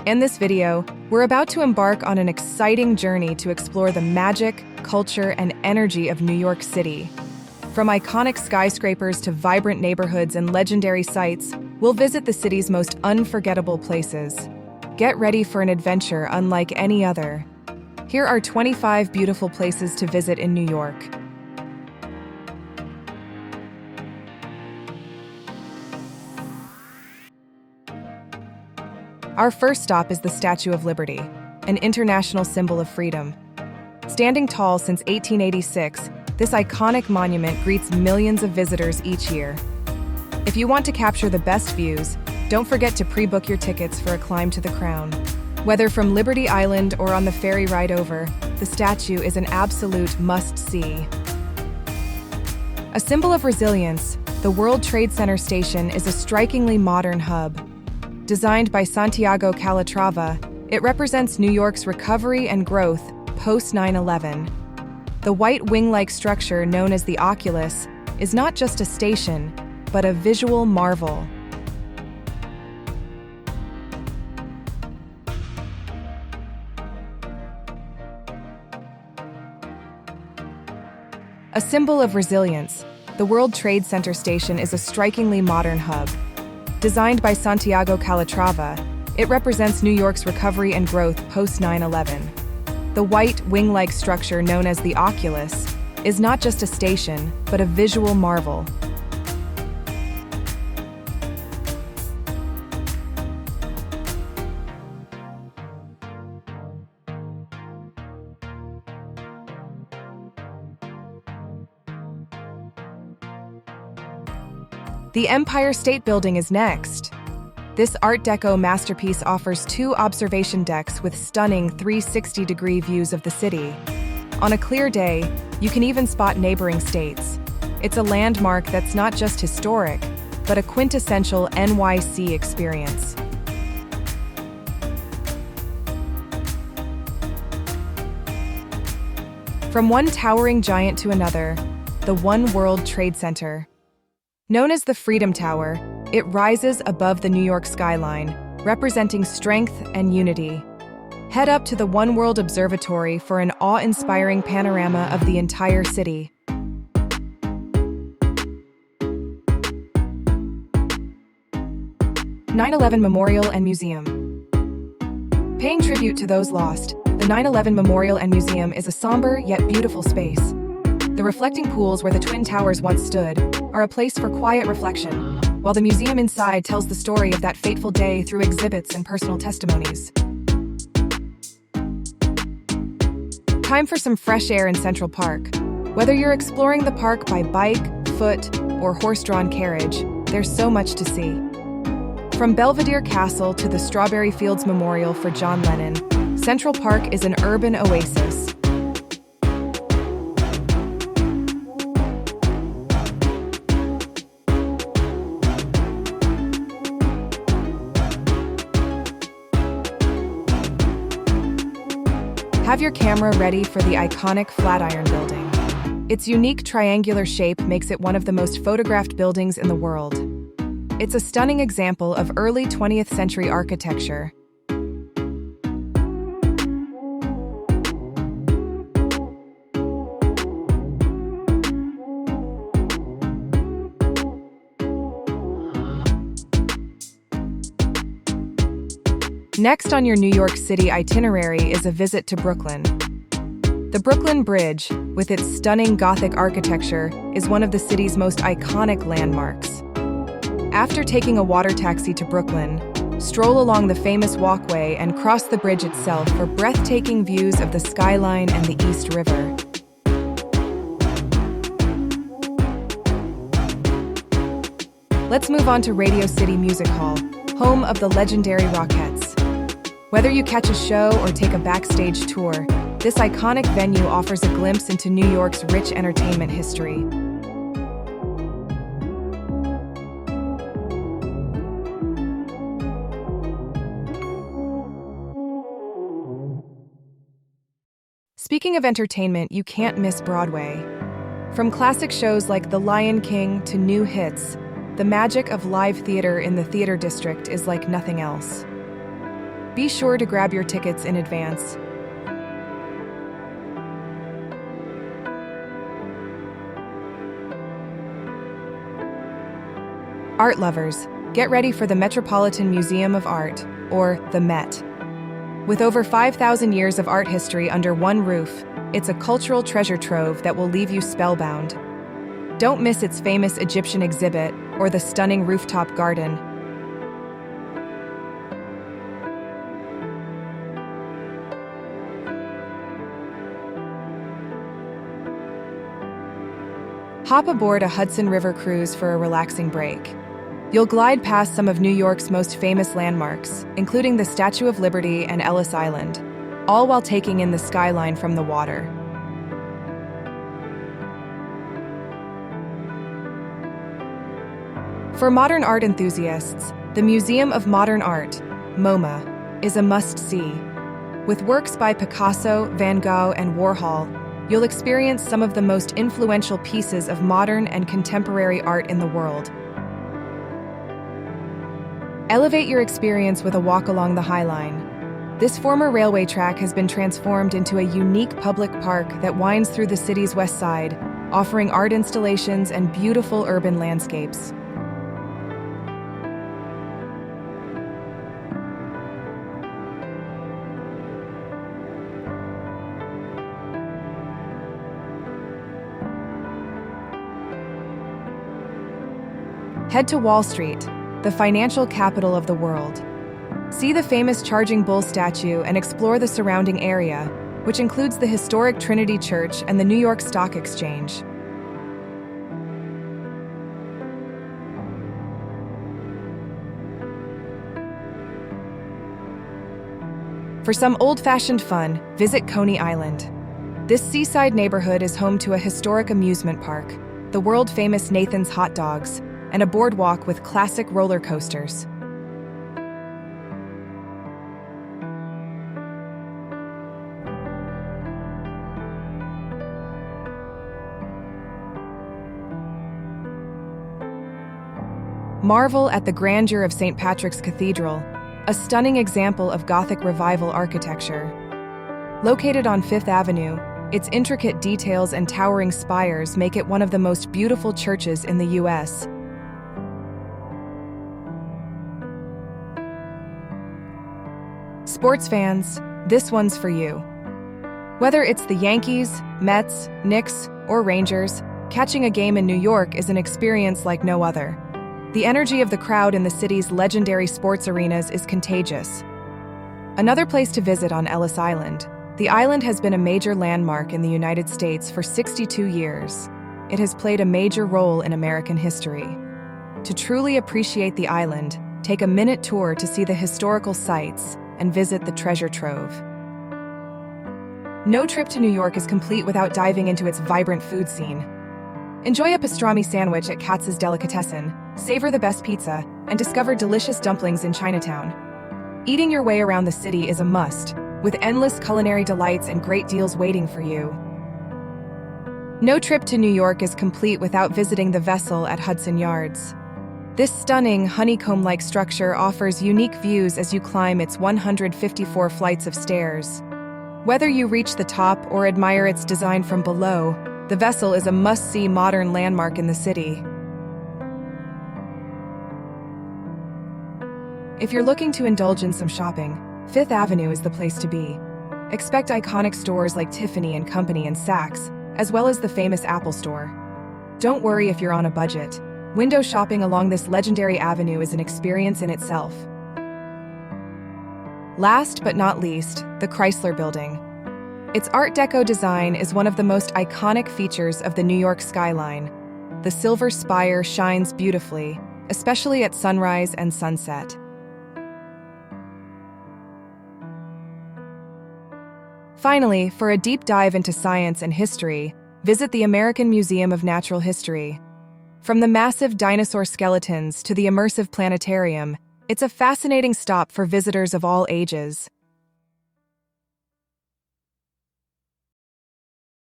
In this video, we're about to embark on an exciting journey to explore the magic, culture, and energy of New York City. From iconic skyscrapers to vibrant neighborhoods and legendary sites, we'll visit the city's most unforgettable places. Get ready for an adventure unlike any other. Here are 25 beautiful places to visit in New York. Our first stop is the Statue of Liberty, an international symbol of freedom. Standing tall since 1886, this iconic monument greets millions of visitors each year. If you want to capture the best views, don't forget to pre-book your tickets for a climb to the crown. Whether from Liberty Island or on the ferry ride over, the statue is an absolute must-see. A symbol of resilience, the World Trade Center station is a strikingly modern hub. Designed by Santiago Calatrava, it represents New York's recovery and growth post 9/11. The white wing-like structure known as the Oculus is not just a station, but a visual marvel. A symbol of resilience, the World Trade Center station is a strikingly modern hub. Designed by Santiago Calatrava, it represents New York's recovery and growth post 9/11. The white, wing-like structure known as the Oculus is not just a station, but a visual marvel. The Empire State Building is next. This Art Deco masterpiece offers two observation decks with stunning 360-degree views of the city. On a clear day, you can even spot neighboring states. It's a landmark that's not just historic, but a quintessential NYC experience. From one towering giant to another, the One World Trade Center. Known as the Freedom Tower, it rises above the New York skyline, representing strength and unity. Head up to the One World Observatory for an awe-inspiring panorama of the entire city. (9/11) Memorial and Museum. Paying tribute to those lost, the 9/11 Memorial and Museum is a somber yet beautiful space. The reflecting pools where the Twin Towers once stood are a place for quiet reflection, while the museum inside tells the story of that fateful day through exhibits and personal testimonies. Time for some fresh air in Central Park. Whether you're exploring the park by bike, foot, or horse-drawn carriage, there's so much to see. From Belvedere Castle to the Strawberry Fields Memorial for John Lennon, Central Park is an urban oasis. Have your camera ready for the iconic Flatiron Building. Its unique triangular shape makes it one of the most photographed buildings in the world. It's a stunning example of early 20th century architecture. Next on your New York City itinerary is a visit to Brooklyn. The Brooklyn Bridge, with its stunning Gothic architecture, is one of the city's most iconic landmarks. After taking a water taxi to Brooklyn, stroll along the famous walkway and cross the bridge itself for breathtaking views of the skyline and the East River. Let's move on to Radio City Music Hall, home of the legendary Rockettes. Whether you catch a show or take a backstage tour, this iconic venue offers a glimpse into New York's rich entertainment history. Speaking of entertainment, you can't miss Broadway. From classic shows like The Lion King to new hits, the magic of live theater in the Theater District is like nothing else. Be sure to grab your tickets in advance. Art lovers, get ready for the Metropolitan Museum of Art, or the Met. With over 5,000 years of art history under one roof, it's a cultural treasure trove that will leave you spellbound. Don't miss its famous Egyptian exhibit or the stunning rooftop garden. Hop aboard a Hudson River cruise for a relaxing break. You'll glide past some of New York's most famous landmarks, including the Statue of Liberty and Ellis Island, all while taking in the skyline from the water. For modern art enthusiasts, the Museum of Modern Art, MoMA, is a must-see. With works by Picasso, Van Gogh, and Warhol, you'll experience some of the most influential pieces of modern and contemporary art in the world. Elevate your experience with a walk along the High Line. This former railway track has been transformed into a unique public park that winds through the city's west side, offering art installations and beautiful urban landscapes. Head to Wall Street, the financial capital of the world. See the famous Charging Bull statue and explore the surrounding area, which includes the historic Trinity Church and the New York Stock Exchange. For some old-fashioned fun, visit Coney Island. This seaside neighborhood is home to a historic amusement park, the world-famous Nathan's Hot Dogs, and a boardwalk with classic roller coasters. Marvel at the grandeur of St. Patrick's Cathedral, a stunning example of Gothic Revival architecture. Located on Fifth Avenue, its intricate details and towering spires make it one of the most beautiful churches in the U.S. Sports fans, this one's for you. Whether it's the Yankees, Mets, Knicks, or Rangers, catching a game in New York is an experience like no other. The energy of the crowd in the city's legendary sports arenas is contagious. Another place to visit on Ellis Island. The island has been a major landmark in the United States for 62 years. It has played a major role in American history. To truly appreciate the island, take a minute tour to see the historical sites and visit the treasure trove. No trip to New York is complete without diving into its vibrant food scene. Enjoy a pastrami sandwich at Katz's Delicatessen, savor the best pizza, and discover delicious dumplings in Chinatown. Eating your way around the city is a must, with endless culinary delights and great deals waiting for you. No trip to New York is complete without visiting the Vessel at Hudson Yards. This stunning, honeycomb-like structure offers unique views as you climb its 154 flights of stairs. Whether you reach the top or admire its design from below, the Vessel is a must-see modern landmark in the city. If you're looking to indulge in some shopping, Fifth Avenue is the place to be. Expect iconic stores like Tiffany & Company and Saks, as well as the famous Apple Store. Don't worry if you're on a budget. Window shopping along this legendary avenue is an experience in itself. Last but not least, the Chrysler Building. Its Art Deco design is one of the most iconic features of the New York skyline. The silver spire shines beautifully, especially at sunrise and sunset. Finally, for a deep dive into science and history, visit the American Museum of Natural History. From the massive dinosaur skeletons to the immersive planetarium, it's a fascinating stop for visitors of all ages.